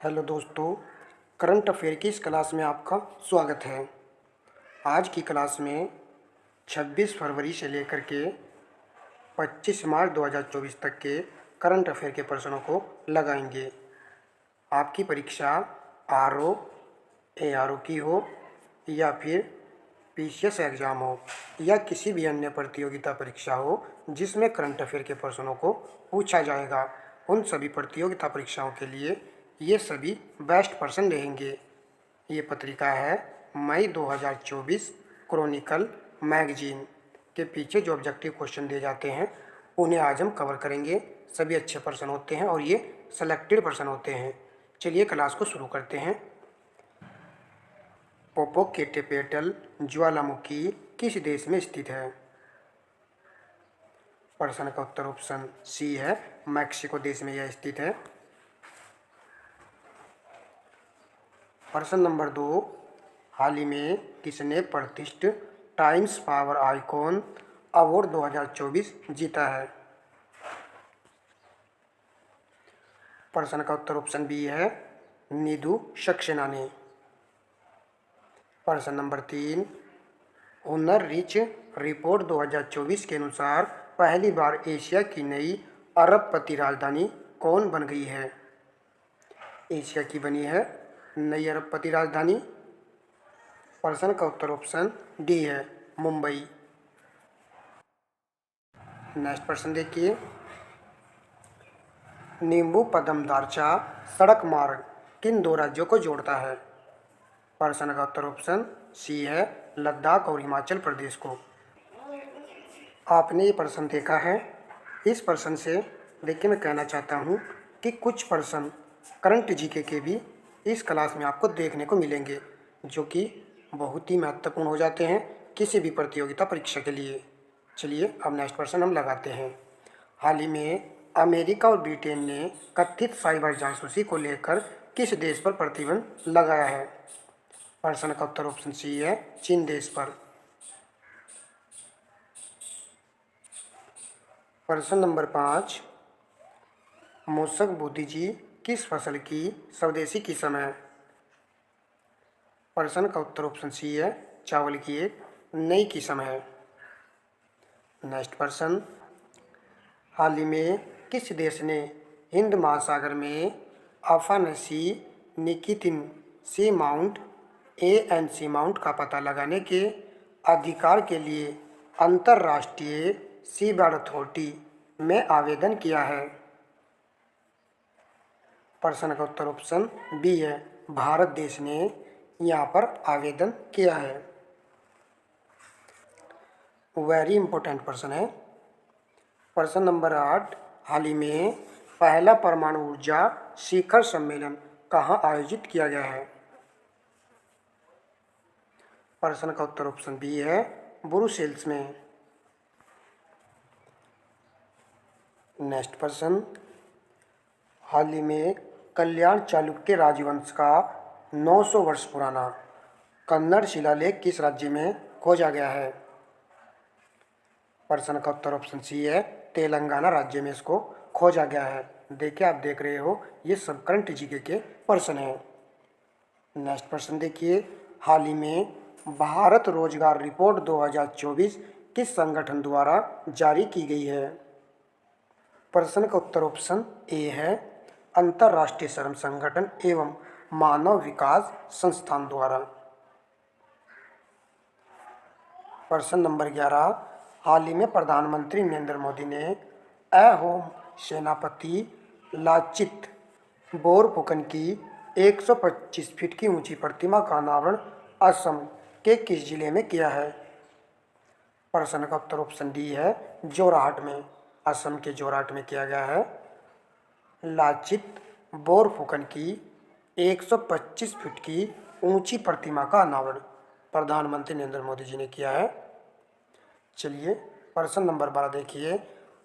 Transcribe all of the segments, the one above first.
Hello दोस्तों, current affair की इस क्लास में आपका स्वागत है। आज की क्लास में 26 फरवरी से लेकर के 25 मार्च 2024 तक के करंट अफेयर के प्रश्नों को लगाएंगे। आपकी परीक्षा आरओ, एआरओ की हो या फिर पीसीएस एग्ज़ाम हो या किसी भी अन्य प्रतियोगिता परीक्षा हो जिसमें करंट अफेयर के प्रश्नों को पूछा जाएगा, उन सभी प्रतियोगिता परीक्षाओं के लिए ये सभी बेस्ट पर्सन रहेंगे। ये पत्रिका है मई 2024 क्रॉनिकल मैगजीन के पीछे जो ऑब्जेक्टिव क्वेश्चन दिए जाते हैं उन्हें आज हम कवर करेंगे। सभी अच्छे पर्सन होते हैं और ये सेलेक्टेड पर्सन होते हैं। चलिए क्लास को शुरू करते हैं। पोपोकेटेपेटल ज्वालामुखी किस देश में स्थित है? प्रश्न का उत्तर ऑप्शन सी है, मैक्सिको देश में यह स्थित है। प्रश्न नंबर 2, हाल ही में किसने प्रतिष्ठित टाइम्स पावर आइकॉन अवार्ड 2024 जीता है? प्रश्न का उत्तर ऑप्शन बी है, नीतू सक्सेना ने। प्रश्न नंबर 3, हुनर रिच रिपोर्ट 2024 के अनुसार पहली बार एशिया की नई अरबपति राजधानी कौन बन गई है? एशिया की बनी है नई अरबपति राजधानी। प्रश्न का उत्तर ऑप्शन डी है, मुंबई। नेक्स्ट प्रश्न देखिए, नींबू पदम दारचा सड़क मार्ग किन दो राज्यों को जोड़ता है? प्रश्न का उत्तर ऑप्शन सी है, लद्दाख और हिमाचल प्रदेश को। आपने ये प्रश्न देखा है। इस प्रश्न से देखिए मैं कहना चाहता हूँ कि कुछ प्रश्न करंट जीके के भी इस क्लास में आपको देखने को मिलेंगे जो कि बहुत ही महत्वपूर्ण हो जाते हैं किसी भी प्रतियोगिता परीक्षा के लिए। चलिए अब नेक्स्ट प्रश्न हम लगाते हैं। हाल ही में अमेरिका और ब्रिटेन ने कथित साइबर जासूसी को लेकर किस देश पर प्रतिबंध लगाया है? प्रश्न का उत्तर ऑप्शन सी है, चीन देश पर। प्रश्न नंबर 5, मूसक बुद्धिजी किस फसल की स्वदेशी किस्म है? प्रश्न का उत्तर ऑप्शन सी है, चावल की एक नई किस्म है। नेक्स्ट प्रश्न, हाल ही में किस देश ने हिंद महासागर में अफानसी निकितिन सी माउंट ANC माउंट का पता लगाने के अधिकार के लिए अंतर्राष्ट्रीय सी बर्ड अथॉरिटी में आवेदन किया है? प्रश्न का उत्तर ऑप्शन बी है, भारत देश ने यहाँ पर आवेदन किया है। वेरी इंपॉर्टेंट प्रश्न है। प्रश्न नंबर 8, हाल ही में पहला परमाणु ऊर्जा शिखर सम्मेलन कहाँ आयोजित किया गया है? प्रश्न का उत्तर ऑप्शन बी है, ब्रुसेल्स में। नेक्स्ट प्रश्न, हाल ही में कल्याण चालुक्य राजवंश का 900 वर्ष पुराना कन्नड़ शिलालेख किस राज्य में खोजा गया है? प्रश्न का उत्तर ऑप्शन सी है, तेलंगाना राज्य में इसको खोजा गया है। देखिए आप देख रहे हो ये सब करंट जीके के प्रश्न हैं। नेक्स्ट प्रश्न देखिए, हाल ही में भारत रोजगार रिपोर्ट 2024 किस संगठन द्वारा जारी की गई है? प्रश्न का उत्तर ऑप्शन ए है, अंतर्राष्ट्रीय श्रम संगठन एवं मानव विकास संस्थान द्वारा। प्रश्न नंबर 11, हाल ही में प्रधानमंत्री नरेंद्र मोदी ने अहोम सेनापति लाचित बोरफुकन की 125 फीट की ऊंची प्रतिमा का अनावरण असम के किस जिले में किया है? प्रश्न का उत्तर ऑप्शन डी है, जोरहाट में। असम के जोरहाट में किया गया है। लाचित बोरफुकन की 125 फीट की ऊंची प्रतिमा का अनावरण प्रधानमंत्री नरेंद्र मोदी जी ने किया है। चलिए प्रश्न नंबर 12 देखिए,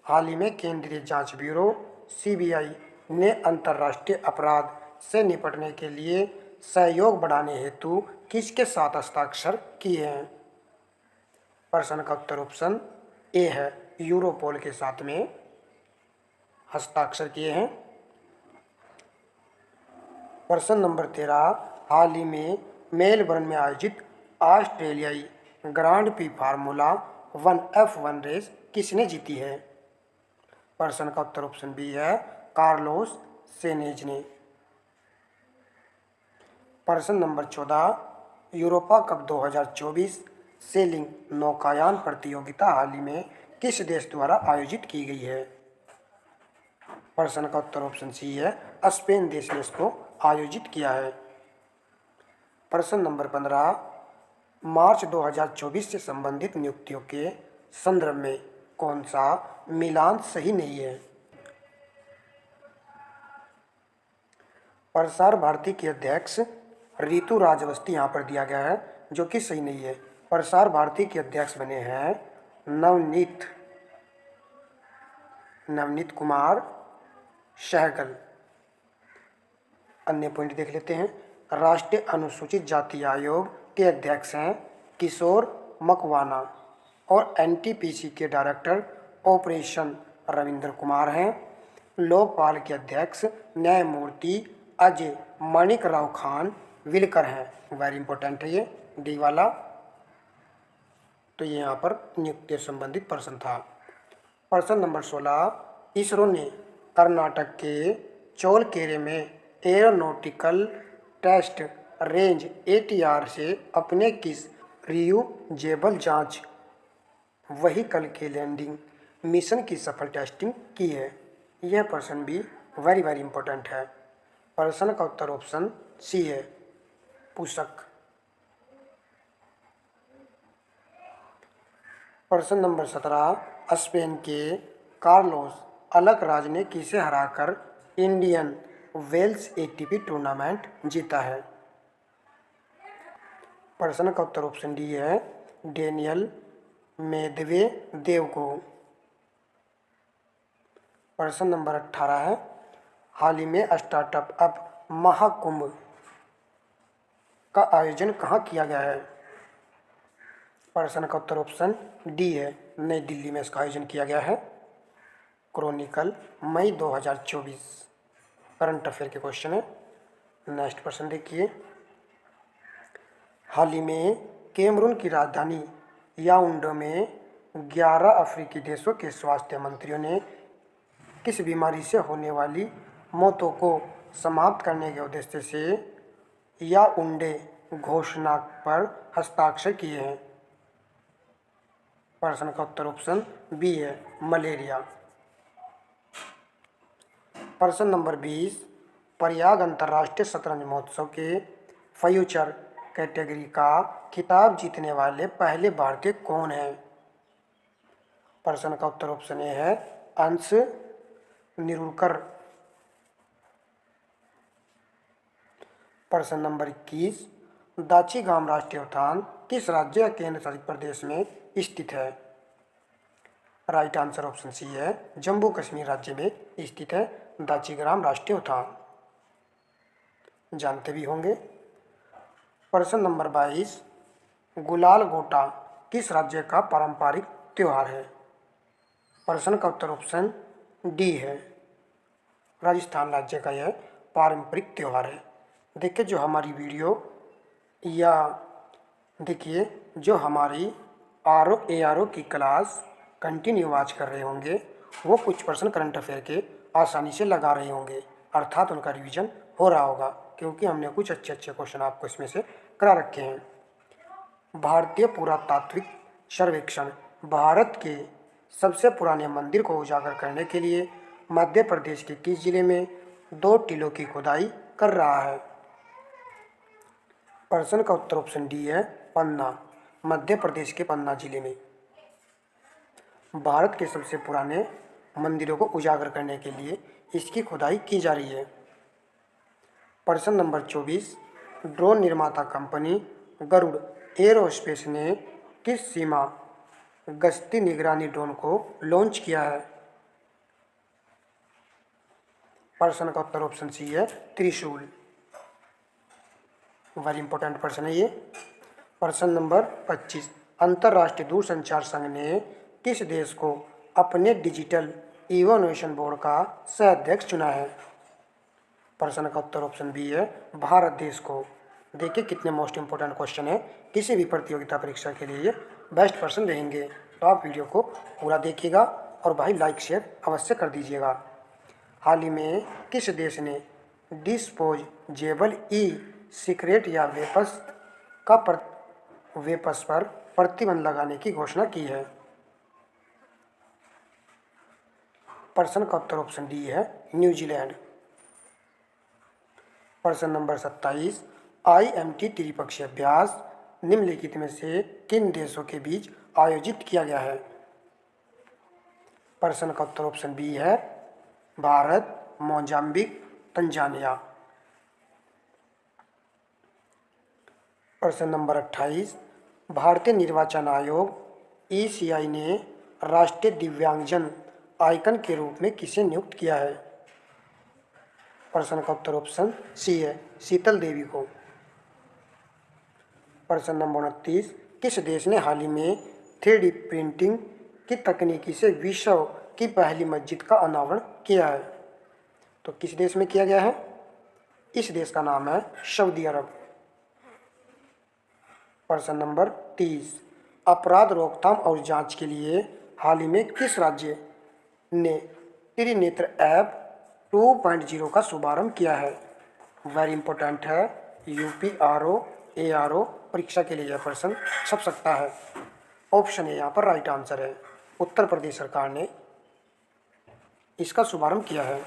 हाल ही में केंद्रीय जांच ब्यूरो CBI ने अंतर्राष्ट्रीय अपराध से निपटने के लिए सहयोग बढ़ाने हेतु किसके साथ हस्ताक्षर किए हैं? प्रश्न का उत्तर ऑप्शन ए है, यूरोपोल के साथ में हस्ताक्षर किए हैं। प्रश्न नंबर 13, हाल ही में मेलबर्न में आयोजित ऑस्ट्रेलियाई grand pre formula 1 F1 race किसने जीती है? प्रश्न का उत्तर ऑप्शन बी है कार्लोस सेनेज ने। प्रश्न नंबर 14, यूरोपा कप 2024 सेलिंग नौकायान प्रतियोगिता हाल ही में किस देश द्वारा आयोजित की गई है? प्रश्न का उत्तर ऑप्शन सी है स्पेन देश ने इसको आयोजित किया है। प्रश्न नंबर 15, मार्च 2024 से संबंधित नियुक्तियों के संदर्भ में कौन सा मिलान सही नहीं है? प्रसार भारती के अध्यक्ष रितु राजवस्ती यहाँ पर दिया गया है, जो कि सही नहीं है। प्रसार भारती के अध्यक्ष बने हैं नवनीत कुमार सहगल। अन्य पॉइंट देख लेते हैं। राष्ट्रीय अनुसूचित जाति आयोग के अध्यक्ष हैं किशोर मकवाना और एनटीपीसी के डायरेक्टर ऑपरेशन रविंद्र कुमार हैं। लोकपाल के अध्यक्ष न्यायमूर्ति अजय माणिक राव खान विलकर हैं। वेरी इंपॉर्टेंट है ये डी वाला। तो ये यहाँ पर नियुक्ति से संबंधित प्रश्न था। प्रश्न नंबर 16, इसरो ने कर्नाटक के चोलकेरे में एरोनॉटिकल टेस्ट रेंज ATR से अपने किस रियूजेबल जांच व्हीकल के लैंडिंग मिशन की सफल टेस्टिंग की है? यह प्रश्न भी वेरी वेरी इंपॉर्टेंट है। प्रश्न का उत्तर ऑप्शन सी है पुस्तक। प्रश्न नंबर 17, स्पेन के कार्लोस अलकराज ने किसे हराकर इंडियन वेल्स ATP टूर्नामेंट जीता है? प्रश्न का उत्तर ऑप्शन डी है डेनियल मेदवेदेव को। प्रश्न नंबर 18 है हाल ही में स्टार्टअप अप महाकुंभ का आयोजन कहाँ किया गया है? प्रश्न का उत्तर ऑप्शन डी है नई दिल्ली में इसका आयोजन किया गया है। क्रॉनिकल मई 2024 करंट अफेयर के क्वेश्चन है। नेक्स्ट प्रश्न देखिए, हाल ही में कैमरून की राजधानी याओंडे में 11 अफ्रीकी देशों के स्वास्थ्य मंत्रियों ने किस बीमारी से होने वाली मौतों को समाप्त करने के उद्देश्य से याओंडे घोषणा पर हस्ताक्षर किए हैं? प्रश्न का उत्तर ऑप्शन बी है मलेरिया। प्रश्न नंबर 20, प्रयाग अंतर्राष्ट्रीय शतरंज महोत्सव के फ्यूचर कैटेगरी का खिताब जीतने वाले पहले भारतीय कौन हैं? प्रश्न का उत्तर ऑप्शन ए है अंश निरुलकर। प्रश्न नंबर 21, दाचीगाम राष्ट्रीय उद्यान किस राज्य या केंद्र शासित प्रदेश में स्थित है? राइट आंसर ऑप्शन सी है जम्मू कश्मीर राज्य में स्थित है दाचीग्राम राष्ट्रीय उद्यान, जानते भी होंगे। प्रश्न नंबर 22, गुलाल गोटा किस राज्य का पारंपरिक त्यौहार है? प्रश्न का उत्तर ऑप्शन डी है राजस्थान राज्य का यह पारंपरिक त्यौहार है। देखिए जो हमारी वीडियो या देखिए जो हमारी ARO की क्लास कंटिन्यू वॉच कर रहे होंगे वो कुछ प्रश्न करंट अफेयर के आसानी से लगा रहे होंगे, अर्थात उनका रिवीजन हो रहा होगा क्योंकि हमने कुछ अच्छे क्वेश्चन आपको इसमें से करा रखे हैं। भारतीय पुरातात्विक सर्वेक्षण भारत के सबसे पुराने मंदिर को उजागर करने के लिए मध्य प्रदेश के किस जिले में 2 टीलों की खुदाई कर रहा है? प्रश्न का उत्तर ऑप्शन डी है पन्ना, मध्य प्रदेश के पन्ना जिले में भारत के सबसे पुराने मंदिरों को उजागर करने के लिए इसकी खुदाई की जा रही है। प्रश्न नंबर 24, ड्रोन निर्माता कंपनी गरुड़ एरोस्पेस ने किस सीमा गश्ती निगरानी ड्रोन को लॉन्च किया है? प्रश्न का उत्तर ऑप्शन सी है त्रिशूल। वेरी इंपॉर्टेंट प्रश्न है ये। प्रश्न नंबर 25, अंतर्राष्ट्रीय दूरसंचार संघ ने किस देश को अपने डिजिटल इनोवेशन बोर्ड का सह अध्यक्ष चुना है? प्रश्न का उत्तर ऑप्शन बी है भारत देश को। देखिए कितने मोस्ट इंपोर्टेंट क्वेश्चन है, किसी भी प्रतियोगिता परीक्षा के लिए बेस्ट पर्सन रहेंगे। तो आप वीडियो को पूरा देखिएगा और भाई लाइक शेयर अवश्य कर दीजिएगा। हाल ही में किस देश ने डिस्पोजेबल ई सिगरेट या वेपर्स पर प्रतिबंध लगाने की घोषणा की है? प्रश्न का उत्तर ऑप्शन डी है न्यूजीलैंड। प्रश्न नंबर 27, IMT त्रिपक्षीय अभ्यास निम्नलिखित में से किन देशों के बीच आयोजित किया गया है? प्रश्न का उत्तर ऑप्शन बी है भारत, मोजाम्बिक, तंजानिया। प्रश्न नंबर 28, भारतीय निर्वाचन आयोग ECI ने राष्ट्रीय दिव्यांगजन आइकन के रूप में किसे नियुक्त किया है? प्रश्न का उत्तर ऑप्शन सी है शीतल देवी को। प्रश्न नंबर 29, किस देश ने हाल ही में 3D प्रिंटिंग की तकनीकी से विश्व की पहली मस्जिद का अनावरण किया है? तो किस देश में किया गया है? इस देश का नाम है सऊदी अरब। प्रश्न नंबर 30, अपराध रोकथाम और जांच के लिए हाल ही में किस राज्य ने त्रिनेत्र ऐप 2.0 का शुभारंभ किया है? वेरी इंपॉर्टेंट है, यूपी आरओ ARO परीक्षा के लिए यह प्रश्न छप सकता है। ऑप्शन ए यहाँ पर राइट आंसर है, उत्तर प्रदेश सरकार ने इसका शुभारंभ किया है।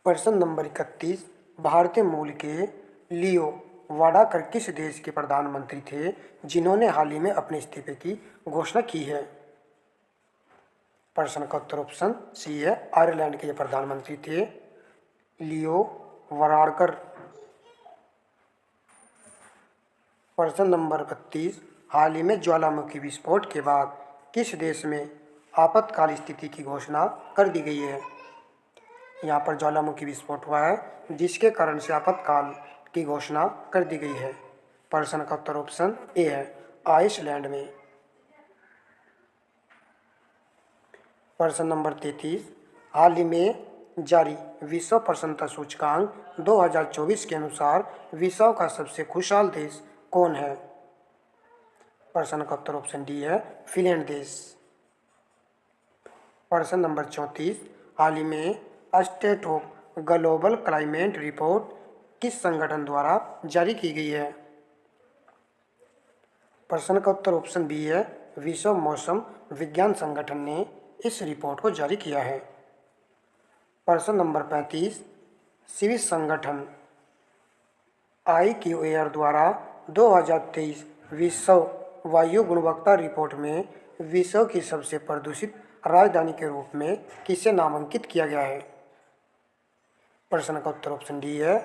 प्रश्न नंबर 31, भारतीय मूल के लियो वाडाकर किस देश के प्रधानमंत्री थे जिन्होंने हाल ही में अपने इस्तीफे की घोषणा की है? प्रश्न का उत्तर ऑप्शन सी है आयरलैंड के प्रधानमंत्री थे लियो वाडाकर। प्रश्न नंबर 32, हाल ही में ज्वालामुखी विस्फोट के बाद किस देश में आपातकाल स्थिति की घोषणा कर दी गई है? यहाँ पर ज्वालामुखी विस्फोट हुआ है जिसके कारण से आपातकाल की घोषणा कर दी गई है। प्रश्न का उत्तर ऑप्शन ए है आइसलैंड में। प्रश्न नंबर 33, हाल ही में जारी विश्व प्रसन्नता सूचकांक 2024 के अनुसार विश्व का सबसे खुशहाल देश कौन है? प्रश्न का उत्तर ऑप्शन डी है फिनलैंड देश। प्रश्न नंबर 34, हाल ही में state of global climate report किस संगठन द्वारा जारी की गई है? प्रश्न का उत्तर ऑप्शन बी है विश्व मौसम विज्ञान संगठन ने इस रिपोर्ट को जारी किया है। प्रश्न नंबर 35, स्विस संगठन IQAir द्वारा 2023 विश्व वायु गुणवत्ता रिपोर्ट में विश्व की सबसे प्रदूषित राजधानी के रूप में किसे नामांकित किया गया है? प्रश्न का उत्तर ऑप्शन डी है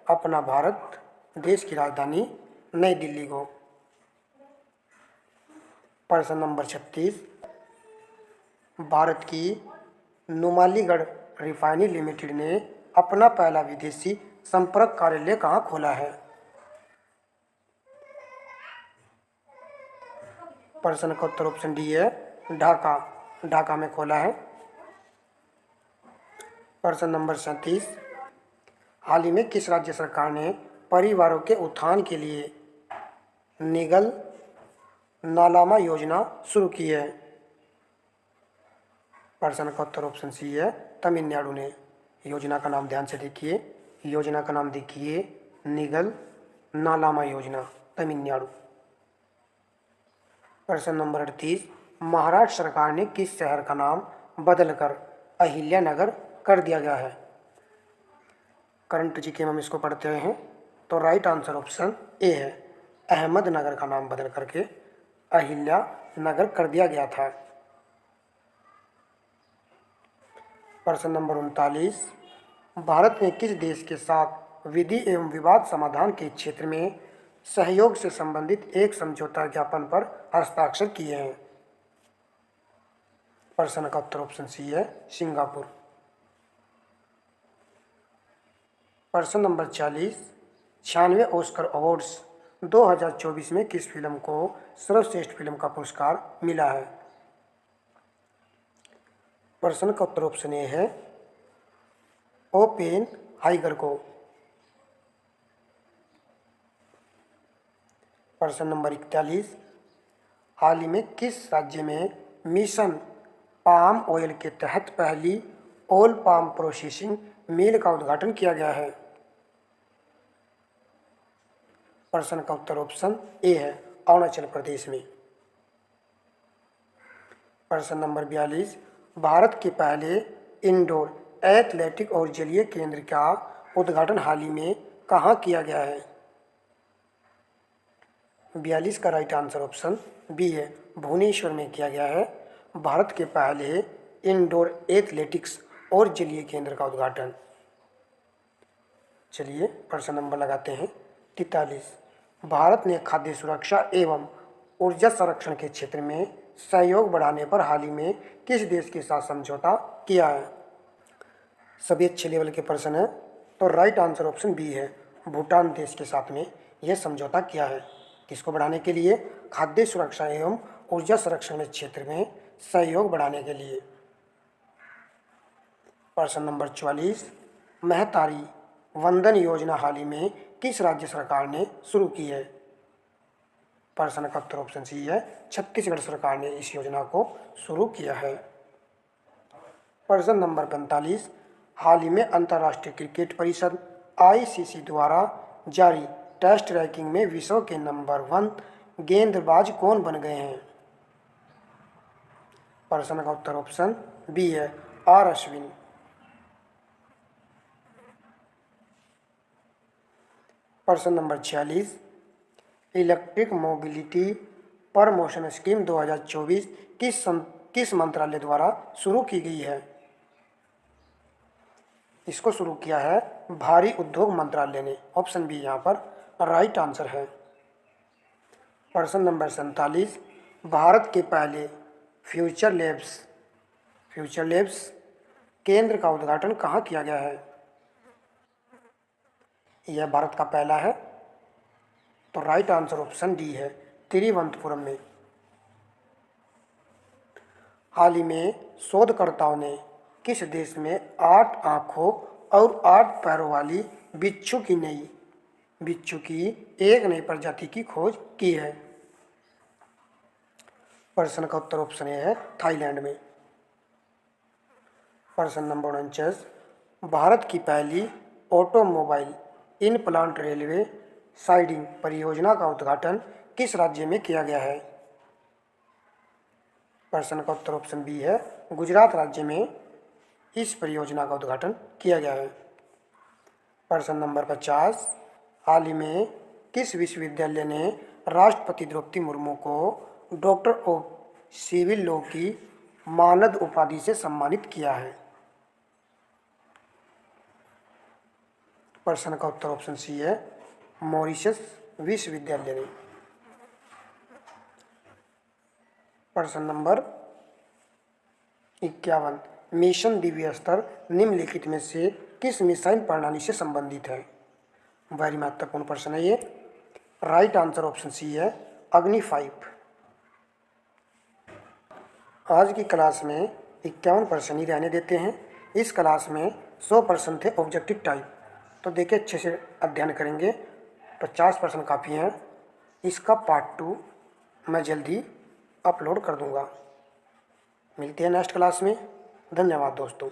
अपना भारत देश की राजधानी नई दिल्ली को। प्रश्न नंबर 36, भारत की नुमालीगढ़ रिफाइनरी लिमिटेड ने अपना पहला विदेशी संपर्क कार्यालय कहाँ खोला है? प्रश्न का उत्तर ऑप्शन डी है ढाका में खोला है। प्रश्न नंबर 37, हाल ही में किस राज्य सरकार ने परिवारों के उत्थान के लिए निगल नालामा योजना शुरू की है? प्रश्न का उत्तर ऑप्शन सी है तमिलनाडु ने। योजना का नाम ध्यान से देखिए, योजना का नाम देखिए निगल नालामा योजना, तमिलनाडु। प्रश्न नंबर 38, महाराष्ट्र सरकार ने किस शहर का नाम बदलकर अहिल्यानगर कर दिया गया है? करंट जीके में हम इसको पढ़ते हैं तो राइट आंसर ऑप्शन ए है अहमदनगर का नाम बदल करके अहिल्यानगर कर दिया गया था। प्रश्न नंबर 39, भारत ने किस देश के साथ विधि एवं विवाद समाधान के क्षेत्र में सहयोग से संबंधित एक समझौता ज्ञापन पर हस्ताक्षर किए हैं? प्रश्न का उत्तर ऑप्शन सी है सिंगापुर। प्रश्न नंबर 40, 96 ऑस्कर अवार्ड्स 2024 में किस फिल्म को सर्वश्रेष्ठ फिल्म का पुरस्कार मिला है? प्रश्न का उत्तर ऑप्शन ए है ओपेन हाइगर को। प्रश्न नंबर 41, हाल ही में किस राज्य में मिशन पाम ऑयल के तहत पहली ऑल पाम प्रोसेसिंग मिल का उद्घाटन किया गया है? प्रश्न का उत्तर ऑप्शन ए है, अरुणाचल प्रदेश में। प्रश्न नंबर 42, भारत के पहले इंडोर एथलेटिक और जलीय केंद्र का उद्घाटन हाल ही में कहाँ किया गया है? 42 का राइट आंसर ऑप्शन बी है, भुवनेश्वर में किया गया है भारत के पहले इंडोर एथलेटिक्स और जलीय केंद्र का उद्घाटन। चलिए प्रश्न नंबर लगाते हैं 43, भारत ने खाद्य सुरक्षा एवं ऊर्जा संरक्षण के क्षेत्र में सहयोग बढ़ाने पर हाल ही में किस देश के साथ समझौता किया है? सभी अच्छे लेवल के प्रश्न हैं, तो राइट आंसर ऑप्शन बी है, भूटान देश के साथ में यह समझौता किया है। किसको बढ़ाने के लिए? खाद्य सुरक्षा एवं ऊर्जा संरक्षण के क्षेत्र में सहयोग बढ़ाने के लिए। प्रश्न नंबर 44, महतारी वंदन योजना हाल ही में किस राज्य सरकार ने शुरू की है? प्रश्न का उत्तर ऑप्शन सी है, छत्तीसगढ़ सरकार ने इस योजना को शुरू किया है। प्रश्न नंबर 45, हाल ही में अंतर्राष्ट्रीय क्रिकेट परिषद आईसीसी द्वारा जारी टेस्ट रैंकिंग में विश्व के नंबर 1 गेंदबाज कौन बन गए हैं? प्रश्न का उत्तर ऑप्शन बी है, आर अश्विन। प्रश्न number 46, electric mobility promotion scheme 2024 किस मंत्रालय द्वारा शुरू की गई है? इसको शुरू किया है भारी उद्योग मंत्रालय ने। ऑप्शन बी यहाँ पर राइट आंसर है। प्रश्न नंबर 47, भारत के पहले फ्यूचर लैब्स केंद्र का उद्घाटन कहाँ किया गया है? यह भारत का पहला है, तो राइट आंसर ऑप्शन डी है, तिरुवनंतपुरम में। हाल ही में शोधकर्ताओं ने किस देश में 8 आँखों और 8 पैरों वाली बिच्छू की एक नई प्रजाति की खोज की है? प्रश्न का उत्तर ऑप्शन ए है, थाईलैंड में। प्रश्न नंबर 49, भारत की पहली automobile in plant railway siding परियोजना का उद्घाटन किस राज्य में किया गया है? प्रश्न का उत्तर ऑप्शन बी है, गुजरात राज्य में इस परियोजना का उद्घाटन किया गया है। प्रश्न नंबर 50, हाल ही में किस विश्वविद्यालय ने राष्ट्रपति द्रौपदी मुर्मू को डॉक्टर ऑफ सिविल लॉ की मानद उपाधि से सम्मानित किया है? प्रश्न का उत्तर ऑप्शन सी है, मॉरिशस विश्वविद्यालय ने। प्रश्न नंबर 51, मिशन दिव्य स्तर निम्नलिखित में से किस मिसाइल प्रणाली से संबंधित है? वेरी महत्वपूर्ण प्रश्न है ये। राइट आंसर ऑप्शन सी है, अग्नि 5। आज की क्लास में 51 प्रश्न ही रहने देते हैं। इस क्लास में 100 प्रश्न थे ऑब्जेक्टिव टाइप, तो देखिए अच्छे से अध्ययन करेंगे। 50 प्रश्न काफ़ी हैं। इसका पार्ट 2 मैं जल्दी अपलोड कर दूंगा। मिलते हैं नेक्स्ट क्लास में। धन्यवाद दोस्तों।